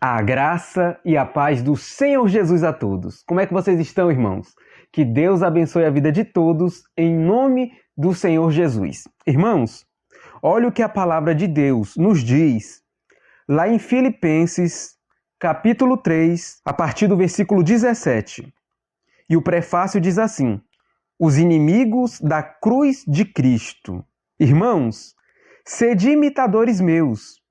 A graça e a paz do Senhor Jesus a todos. Como é que vocês estão, irmãos? Que Deus abençoe a vida de todos, em nome do Senhor Jesus. Irmãos, olha o que a palavra de Deus nos diz lá em Filipenses, capítulo 3, a partir do versículo 17. E o prefácio diz assim: os inimigos da cruz de Cristo. Irmãos, sede imitadores meus,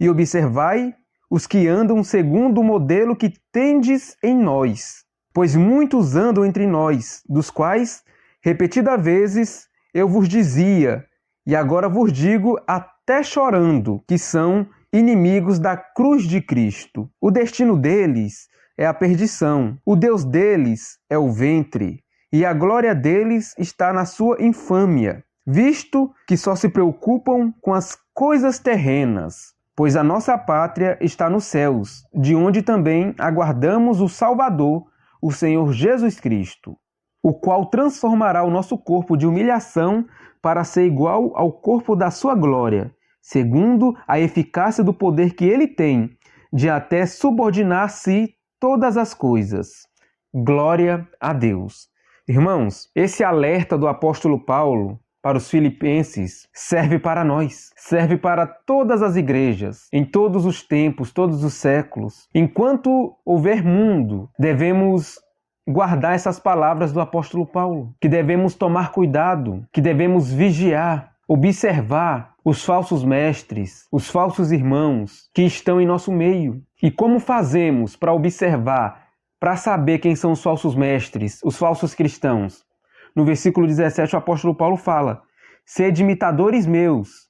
e observai os que andam segundo o modelo que tendes em nós. Pois muitos andam entre nós, dos quais, repetidas vezes, eu vos dizia, e agora vos digo até chorando, que são inimigos da cruz de Cristo. O destino deles é a perdição, o Deus deles é o ventre, e a glória deles está na sua infâmia, visto que só se preocupam com as coisas terrenas. Pois a nossa pátria está nos céus, de onde também aguardamos o Salvador, o Senhor Jesus Cristo, o qual transformará o nosso corpo de humilhação para ser igual ao corpo da sua glória, segundo a eficácia do poder que ele tem, de até subordinar a si todas as coisas. Glória a Deus. Irmãos, esse alerta do apóstolo Paulo para os filipenses serve para nós, serve para todas as igrejas, em todos os tempos, todos os séculos. Enquanto houver mundo, devemos guardar essas palavras do apóstolo Paulo, que devemos tomar cuidado, que devemos vigiar, observar os falsos mestres, os falsos irmãos que estão em nosso meio. E como fazemos para observar, para saber quem são os falsos mestres, os falsos cristãos? No versículo 17, o apóstolo Paulo fala: sede imitadores meus,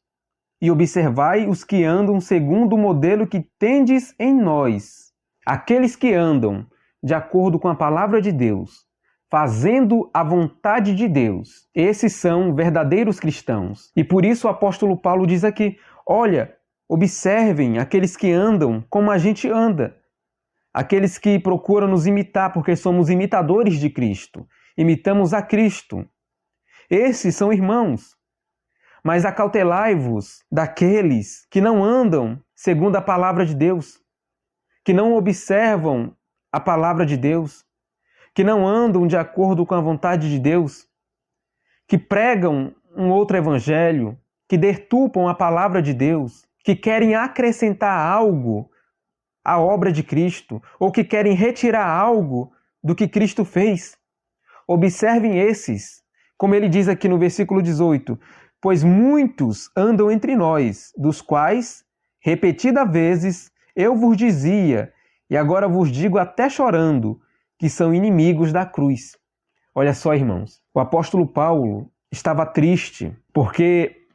e observai os que andam segundo o modelo que tendes em nós. Aqueles que andam de acordo com a palavra de Deus, fazendo a vontade de Deus, esses são verdadeiros cristãos. E por isso o apóstolo Paulo diz aqui: olha, observem aqueles que andam como a gente anda. Aqueles que procuram nos imitar, porque somos imitadores de Cristo. Imitamos a Cristo. Esses são irmãos. Mas acautelai-vos daqueles que não andam segundo a palavra de Deus, que não observam a palavra de Deus, que não andam de acordo com a vontade de Deus, que pregam um outro evangelho, que deturpam a palavra de Deus, que querem acrescentar algo à obra de Cristo, ou que querem retirar algo do que Cristo fez. Observem esses, como ele diz aqui no versículo 18, pois muitos andam entre nós, dos quais, repetidas vezes, eu vos dizia, e agora vos digo até chorando, que são inimigos da cruz. Olha só, irmãos, o apóstolo Paulo estava triste, porque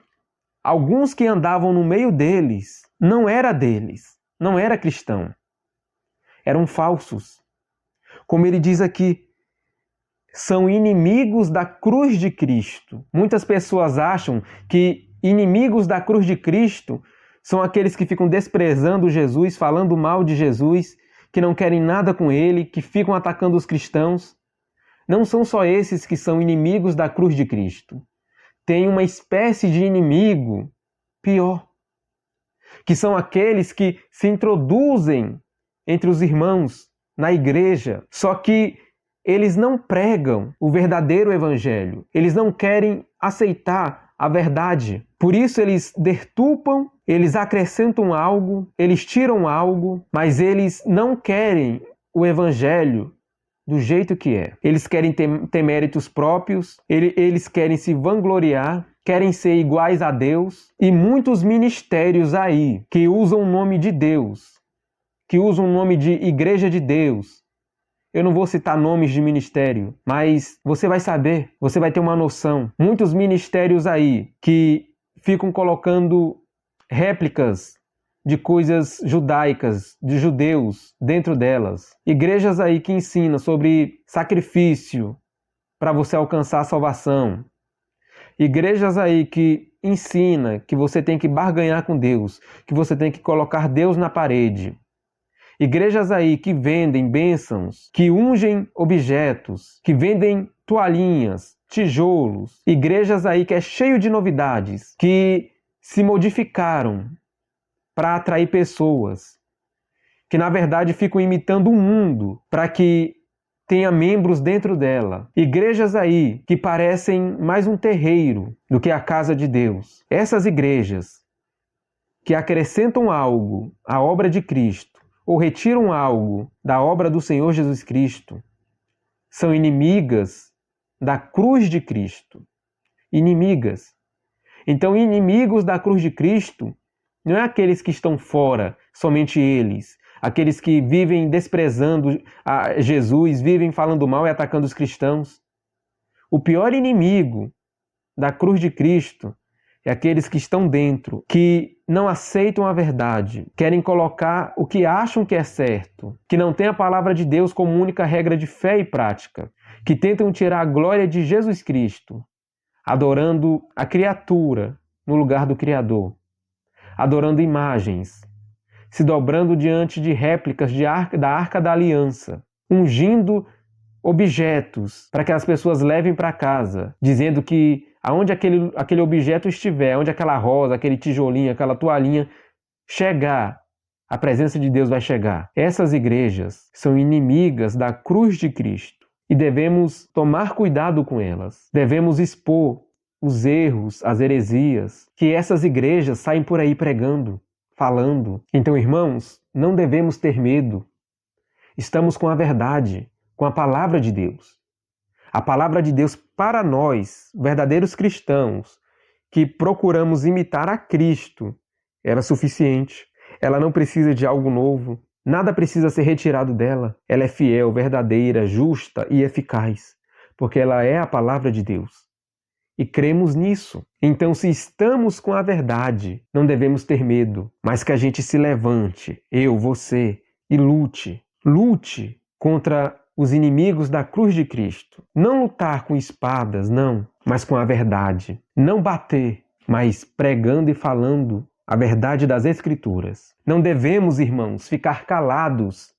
alguns que andavam no meio deles, não era cristão, eram falsos. Como ele diz aqui, são inimigos da cruz de Cristo. Muitas pessoas acham que inimigos da cruz de Cristo são aqueles que ficam desprezando Jesus, falando mal de Jesus, que não querem nada com ele, que ficam atacando os cristãos. Não são só esses que são inimigos da cruz de Cristo. Tem uma espécie de inimigo pior, que são aqueles que se introduzem entre os irmãos na igreja, só que eles não pregam o verdadeiro evangelho. Eles não querem aceitar a verdade. Por isso eles deturpam, eles acrescentam algo, eles tiram algo, mas eles não querem o evangelho do jeito que é. Eles querem ter méritos próprios, eles querem se vangloriar, querem ser iguais a Deus. E muitos ministérios aí que usam o nome de Deus, que usam o nome de Igreja de Deus. Eu não vou citar nomes de ministério, mas você vai saber, você vai ter uma noção. Muitos ministérios aí que ficam colocando réplicas de coisas judaicas, de judeus, dentro delas. Igrejas aí que ensinam sobre sacrifício para você alcançar a salvação. Igrejas aí que ensinam que você tem que barganhar com Deus, que você tem que colocar Deus na parede. Igrejas aí que vendem bênçãos, que ungem objetos, que vendem toalhinhas, tijolos. Igrejas aí que é cheio de novidades, que se modificaram para atrair pessoas. que na verdade ficam imitando o mundo para que tenha membros dentro dela. Igrejas aí que parecem mais um terreiro do que a casa de Deus. Essas igrejas que acrescentam algo à obra de Cristo ou retiram algo da obra do Senhor Jesus Cristo são inimigas da cruz de Cristo. Inimigas. Então, inimigos da cruz de Cristo não é aqueles que estão fora, somente eles. Aqueles que vivem desprezando a Jesus, vivem falando mal e atacando os cristãos. O pior inimigo da cruz de Cristo é aqueles que estão dentro, que não aceitam a verdade, querem colocar o que acham que é certo, que não têm a palavra de Deus como única regra de fé e prática, que tentam tirar a glória de Jesus Cristo, adorando a criatura no lugar do Criador, adorando imagens, se dobrando diante de réplicas da Arca da Aliança, ungindo objetos para que as pessoas levem para casa, dizendo que aonde aquele objeto estiver, onde aquela rosa, aquele tijolinho, aquela toalhinha chegar, a presença de Deus vai chegar. Essas igrejas são inimigas da cruz de Cristo e devemos tomar cuidado com elas. Devemos expor os erros, as heresias que essas igrejas saem por aí pregando, falando. Então, irmãos, não devemos ter medo. Estamos com a verdade, com a palavra de Deus. A palavra de Deus para nós, verdadeiros cristãos, que procuramos imitar a Cristo, era suficiente. Ela não precisa de algo novo. Nada precisa ser retirado dela. Ela é fiel, verdadeira, justa e eficaz, porque ela é a palavra de Deus. E cremos nisso. Então, se estamos com a verdade, não devemos ter medo, mas que a gente se levante, eu, você, e lute. Lute contra os inimigos da cruz de Cristo. Não lutar com espadas, não, mas com a verdade. Não bater, mas pregando e falando a verdade das Escrituras. Não devemos, irmãos, ficar calados,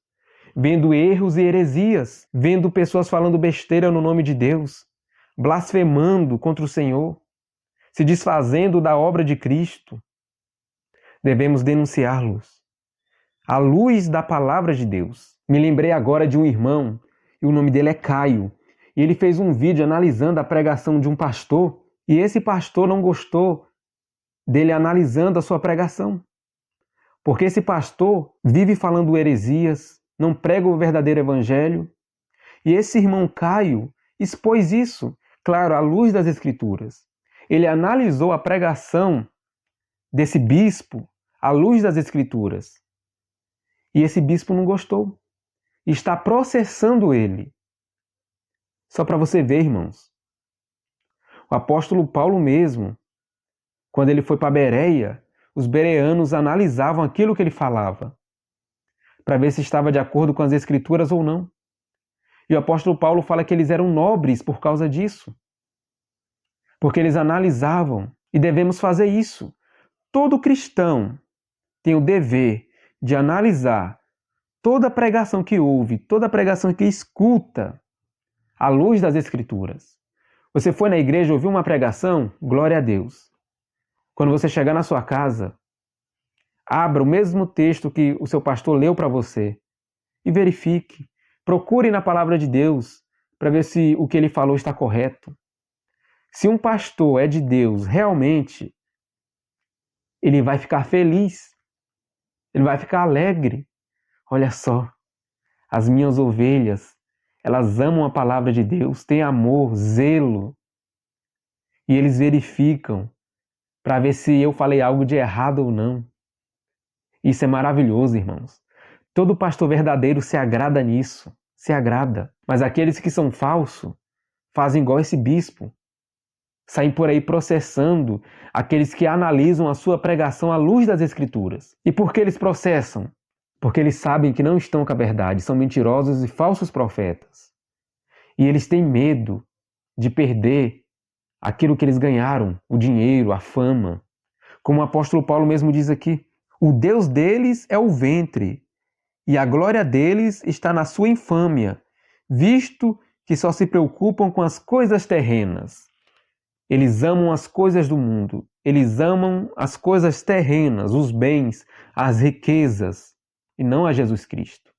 vendo erros e heresias, vendo pessoas falando besteira no nome de Deus, blasfemando contra o Senhor, se desfazendo da obra de Cristo. Devemos denunciá-los à luz da palavra de Deus. Me lembrei agora de um irmão, e o nome dele é Caio, e ele fez um vídeo analisando a pregação de um pastor, e esse pastor não gostou dele analisando a sua pregação, porque esse pastor vive falando heresias, não prega o verdadeiro evangelho, e esse irmão Caio expôs isso, claro, à luz das Escrituras. Ele analisou a pregação desse bispo à luz das Escrituras, e esse bispo não gostou. Está processando ele. Só para você ver, irmãos. O apóstolo Paulo mesmo, quando ele foi para Bereia, os bereanos analisavam aquilo que ele falava, para ver se estava de acordo com as Escrituras ou não. E o apóstolo Paulo fala que eles eram nobres por causa disso. Porque eles analisavam, e devemos fazer isso. Todo cristão tem o dever de analisar toda pregação que ouve, toda pregação que escuta, à luz das Escrituras. Você foi na igreja, ouviu uma pregação? Glória a Deus. Quando você chegar na sua casa, abra o mesmo texto que o seu pastor leu para você e verifique. Procure na palavra de Deus para ver se o que ele falou está correto. Se um pastor é de Deus realmente, ele vai ficar feliz, ele vai ficar alegre. Olha só, as minhas ovelhas, elas amam a palavra de Deus, têm amor, zelo. E eles verificam para ver se eu falei algo de errado ou não. Isso é maravilhoso, irmãos. Todo pastor verdadeiro se agrada nisso, se agrada. Mas aqueles que são falsos fazem igual esse bispo. Saem por aí processando aqueles que analisam a sua pregação à luz das Escrituras. E por que eles processam? Porque eles sabem que não estão com a verdade, são mentirosos e falsos profetas. E eles têm medo de perder aquilo que eles ganharam, o dinheiro, a fama. Como o apóstolo Paulo mesmo diz aqui, o Deus deles é o ventre, e a glória deles está na sua infâmia, visto que só se preocupam com as coisas terrenas. Eles amam as coisas do mundo, eles amam as coisas terrenas, os bens, as riquezas. e não a Jesus Cristo.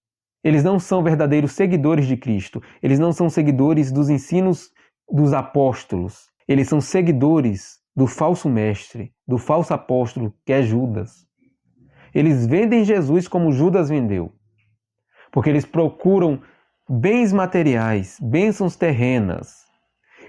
Eles não são verdadeiros seguidores de Cristo. Eles não são seguidores dos ensinos dos apóstolos. Eles são seguidores do falso mestre, do falso apóstolo, que é Judas. Eles vendem Jesus como Judas vendeu, porque eles procuram bens materiais, bênçãos terrenas.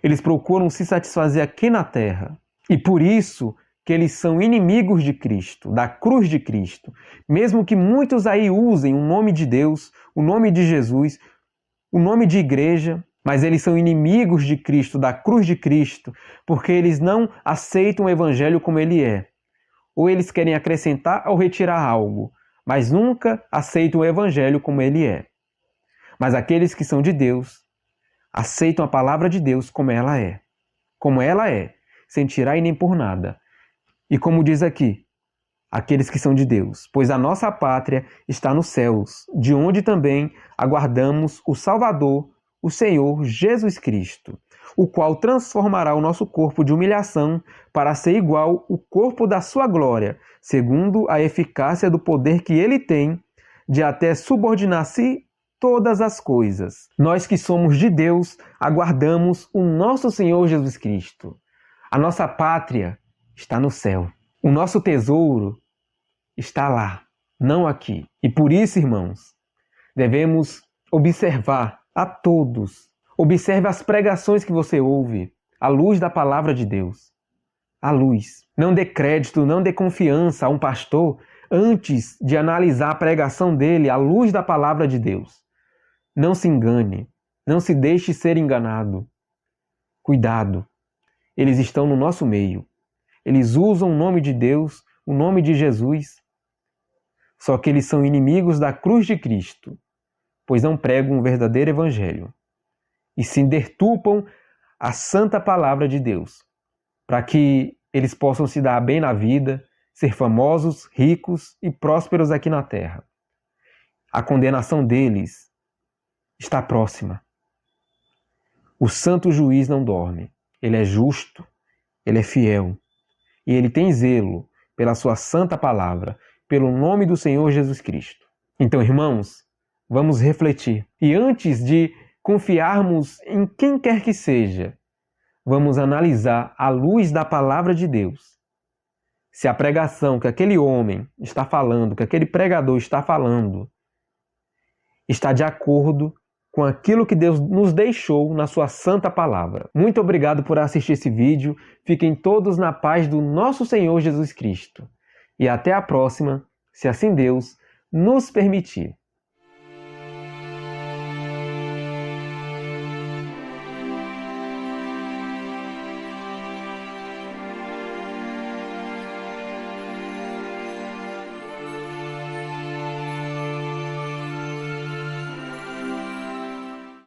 Eles procuram se satisfazer aqui na terra. E por isso que eles são inimigos de Cristo, da cruz de Cristo. Mesmo que muitos aí usem o nome de Deus, o nome de Jesus, o nome de igreja, mas eles são inimigos de Cristo, da cruz de Cristo, porque eles não aceitam o evangelho como ele é. Ou eles querem acrescentar ou retirar algo, mas nunca aceitam o evangelho como ele é. Mas aqueles que são de Deus, aceitam a palavra de Deus como ela é. Como ela é, sem tirar e nem por nada. E como diz aqui, aqueles que são de Deus, pois a nossa pátria está nos céus, de onde também aguardamos o Salvador, o Senhor Jesus Cristo, o qual transformará o nosso corpo de humilhação para ser igual ao corpo da sua glória, segundo a eficácia do poder que ele tem de até subordinar-se todas as coisas. Nós que somos de Deus, aguardamos o nosso Senhor Jesus Cristo. A nossa pátria está no céu. O nosso tesouro está lá, não aqui. E por isso, irmãos, devemos observar a todos. Observe as pregações que você ouve, à luz da palavra de Deus. À luz. Não dê crédito, não dê confiança a um pastor antes de analisar a pregação dele à luz da palavra de Deus. Não se engane, não se deixe ser enganado. Cuidado, eles estão no nosso meio. Eles usam o nome de Deus, o nome de Jesus, só que eles são inimigos da cruz de Cristo, pois não pregam o verdadeiro evangelho e se deturpam a santa palavra de Deus, para que eles possam se dar bem na vida, ser famosos, ricos e prósperos aqui na terra. A condenação deles está próxima. O santo juiz não dorme. Ele é justo, ele é fiel e ele tem zelo pela sua santa palavra, pelo nome do Senhor Jesus Cristo. Então, irmãos, vamos refletir. E antes de confiarmos em quem quer que seja, vamos analisar à luz da palavra de Deus se a pregação que aquele homem está falando, que aquele pregador está falando, está de acordo com aquilo que Deus nos deixou na sua santa palavra. Muito obrigado por assistir esse vídeo. Fiquem todos na paz do nosso Senhor Jesus Cristo. E até a próxima, se assim Deus nos permitir.